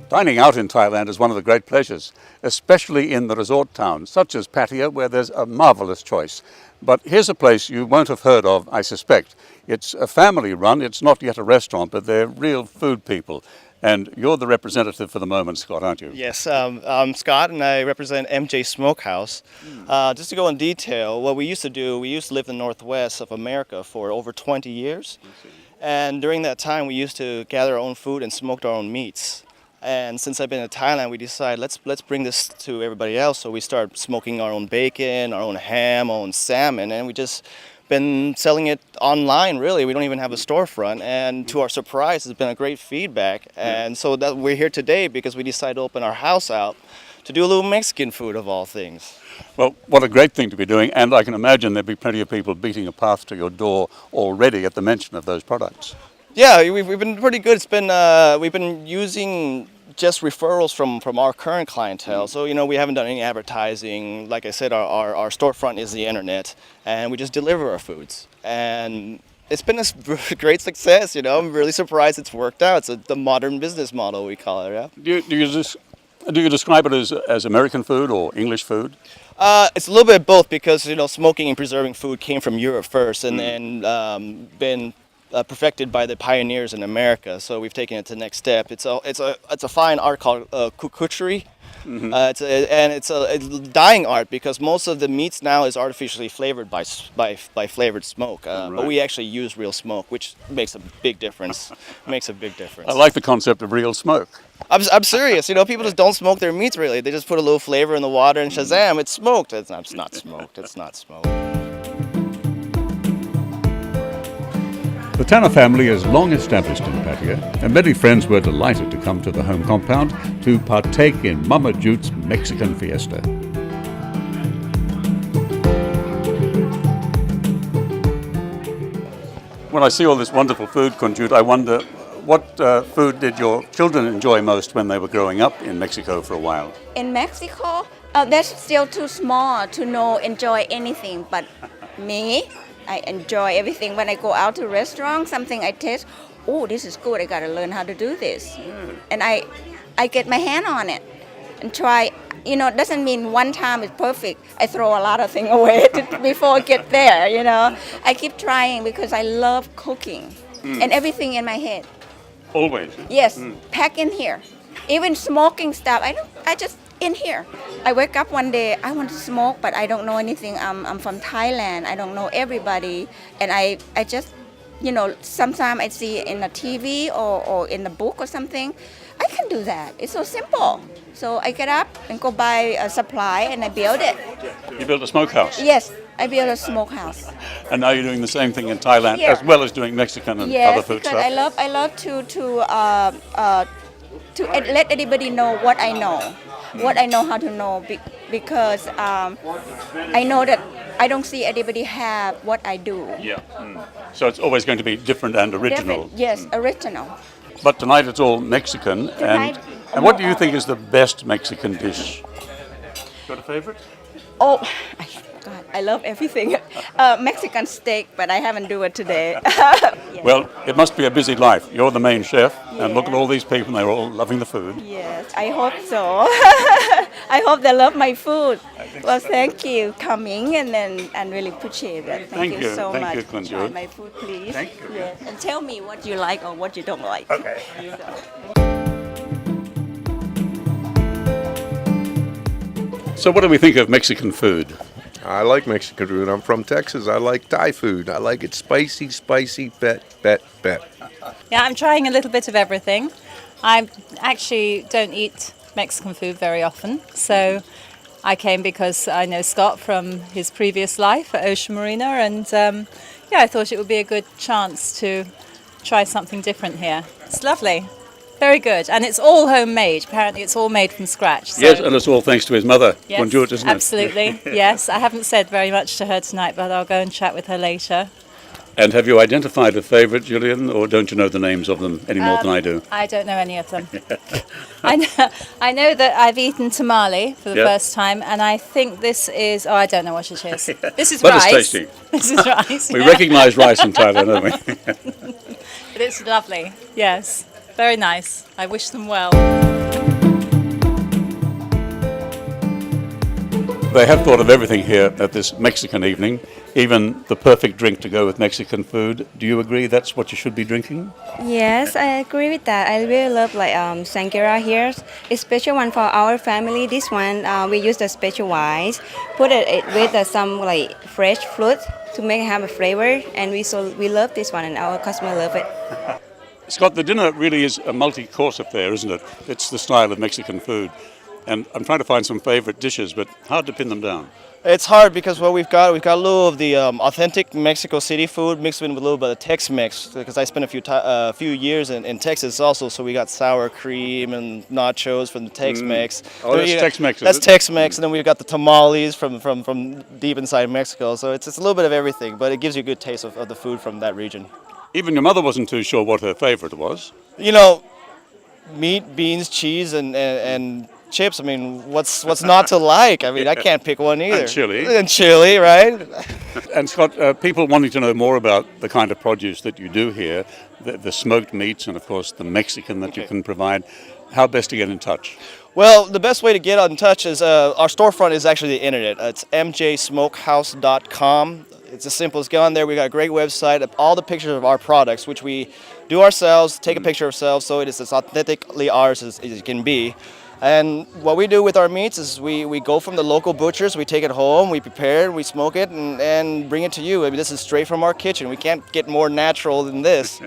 Dining out in Thailand is one of the great pleasures, especially in the resort towns, such as Pattaya, where there's a marvellous choice. But here's a place you won't have heard of, I suspect. It's a family run, it's not yet a restaurant, but they're real food people. And you're the representative for the moment, Scott, aren't you? Yes, I'm Scott, and I represent MJ Smokehouse. Just to go in detail, what we used to do, we used to live in the northwest of America for over 20 years. And during that time, we used to gather our own food and smoked our own meats. And since I've been in Thailand, we decided let's bring this to everybody else. So we started smoking our own bacon, our own ham, our own salmon, and we just been selling it online. Really, we don't even have a storefront. And to our surprise, it's been a great feedback. And so that we're here today because we decided to open our house out to do a little Mexican food of all things. Well, what a great thing to be doing, and I can imagine there'd be plenty of people beating a path to your door already at the mention of those products. Yeah, we've been pretty good. It's been we've been using just referrals from our current clientele. So we haven't done any advertising. Like I said, our storefront is the internet, and we just deliver our foods. And it's been a great success. I'm really surprised it's worked out. It's the modern business model, we call it. Yeah. Do you describe it as American food or English food? It's a little bit of both because smoking and preserving food came from Europe first, and then been perfected by the pioneers in America. So we've taken it to the next step. It's a fine art called charcuterie. It's a dying art because most of the meats now is artificially flavored by flavored smoke. Right. But we actually use real smoke, which makes a big difference. I like the concept of real smoke. I'm serious. People just don't smoke their meats really. They just put a little flavor in the water and shazam, it's smoked. It's not smoked. It's not smoked. The Tanner family is long established in Pattaya, and many friends were delighted to come to the home compound to partake in Mama Jute's Mexican fiesta. When I see all this wonderful food, Kunjut, I wonder what food did your children enjoy most when they were growing up in Mexico for a while? In Mexico, they're still too small to enjoy anything, but me, I enjoy everything. When I go out to a restaurant, something I taste, oh, this is good, I gotta learn how to do this. And I get my hand on it and try. It doesn't mean one time is perfect. I throw a lot of things away before I get there, I keep trying because I love cooking and everything in my head. Always? Yes, pack in here. Even smoking stuff, I just in here. I wake up one day, I want to smoke, but I don't know anything. I'm from Thailand. I don't know everybody. And I just, sometimes I see in a TV or in a book or something, I can do that. It's so simple. So I get up and go buy a supply and I build it. You built a smokehouse? Yes, I built a smokehouse. And now you're doing the same thing in Thailand, as well as doing Mexican and other food stuff? Yes, because I love to let anybody know what I know. What I know how to know because I know that I don't see anybody have what I do. Yeah. So it's always going to be different and original. Yes, original. But tonight it's all Mexican. And what do you think is the best Mexican dish? Got a favorite? Oh, God, I love everything. Mexican steak, but I haven't do it today. Yes. Well, it must be a busy life. You're the main chef, and look at all these people, they're all loving the food. Yes, I hope so. I hope they love my food. Well, thank you coming, and really appreciate it. Thank you so much. Thank you, Kunjut. Try my food, please. Thank you. Yes. And tell me what you like or what you don't like. Okay. So what do we think of Mexican food? I like Mexican food. I'm from Texas. I like Thai food. I like it spicy, bet. Yeah, I'm trying a little bit of everything. I actually don't eat Mexican food very often, so I came because I know Scott from his previous life at Ocean Marina, and I thought it would be a good chance to try something different here. It's lovely. Very good. And it's all homemade. Apparently it's all made from scratch. So. Yes, and it's all thanks to his mother, yes, Kunjut, isn't it? Absolutely. Yes. I haven't said very much to her tonight, but I'll go and chat with her later. And have you identified a favourite, Julian, or don't you know the names of them any more than I do? I don't know any of them. I know that I've eaten tamale for the first time, and I think this is, I don't know what it is. This is but rice. But it's tasty. This is rice. We recognise rice in Thailand, don't we? But it's lovely, yes. Very nice. I wish them well. They have thought of everything here at this Mexican evening, even the perfect drink to go with Mexican food. Do you agree that's what you should be drinking? Yes, I agree with that. I really love like sangria here. It's special one for our family. This one we use the special wines, put it with some like fresh fruit to make it have a flavor, and we love this one, and our customer love it. Scott, the dinner really is a multi-course affair, isn't it? It's the style of Mexican food. And I'm trying to find some favorite dishes, but hard to pin them down. It's hard because what we've got a little of the authentic Mexico City food mixed in with a little bit of Tex-Mex, because I spent a few years in Texas also, so we got sour cream and nachos from the Tex-Mex. Oh, that's Tex-Mex, That's Tex-Mex, and then we've got the tamales from deep inside Mexico, so it's a little bit of everything, but it gives you a good taste of the food from that region. Even your mother wasn't too sure what her favorite was. You know, meat, beans, cheese, and chips. I mean, what's not to like? I mean, I can't pick one either. And chili, right? And Scott, people wanting to know more about the kind of produce that you do here, the smoked meats and of course the Mexican that you can provide, how best to get in touch? Well, the best way to get in touch is our storefront is actually the internet. It's mjsmokehouse.com. It's as simple as go on there. We got a great website of all the pictures of our products, which we do ourselves, take a picture ourselves, so it is as authentically ours as it can be. And what we do with our meats is we go from the local butchers, we take it home, we prepare it, we smoke it, and bring it to you. I mean, this is straight from our kitchen. We can't get more natural than this.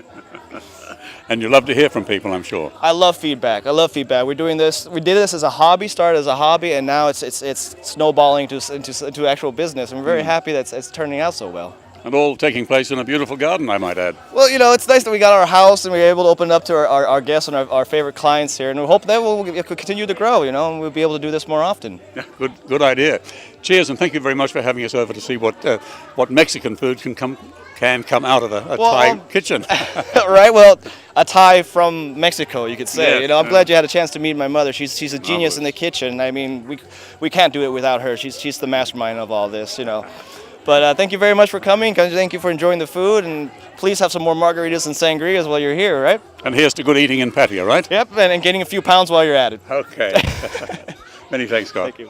And you love to hear from people, I'm sure. I love feedback. We're doing this. We did this as a hobby, started as a hobby, and now it's snowballing into actual business. And we're very happy that it's turning out so well. And all taking place in a beautiful garden, I might add. Well, you know, it's nice that we got our house and we were able to open it up to our guests and our favorite clients here. And we hope that it could continue to grow, you know, and we'll be able to do this more often. Yeah, good idea. Cheers, and thank you very much for having us over to see what Mexican food can come out of a Thai kitchen. Right, well, a Thai from Mexico, you could say. Yes, you know, I'm glad you had a chance to meet my mother. She's a genius in the kitchen. I mean, we can't do it without her. She's the mastermind of all this, you know. But thank you very much for coming. Thank you for enjoying the food, and please have some more margaritas and sangrias while you're here, right? And here's to good eating in Pattaya, right? Yep, and gaining a few pounds while you're at it. Okay. Many thanks, Scott. Thank you.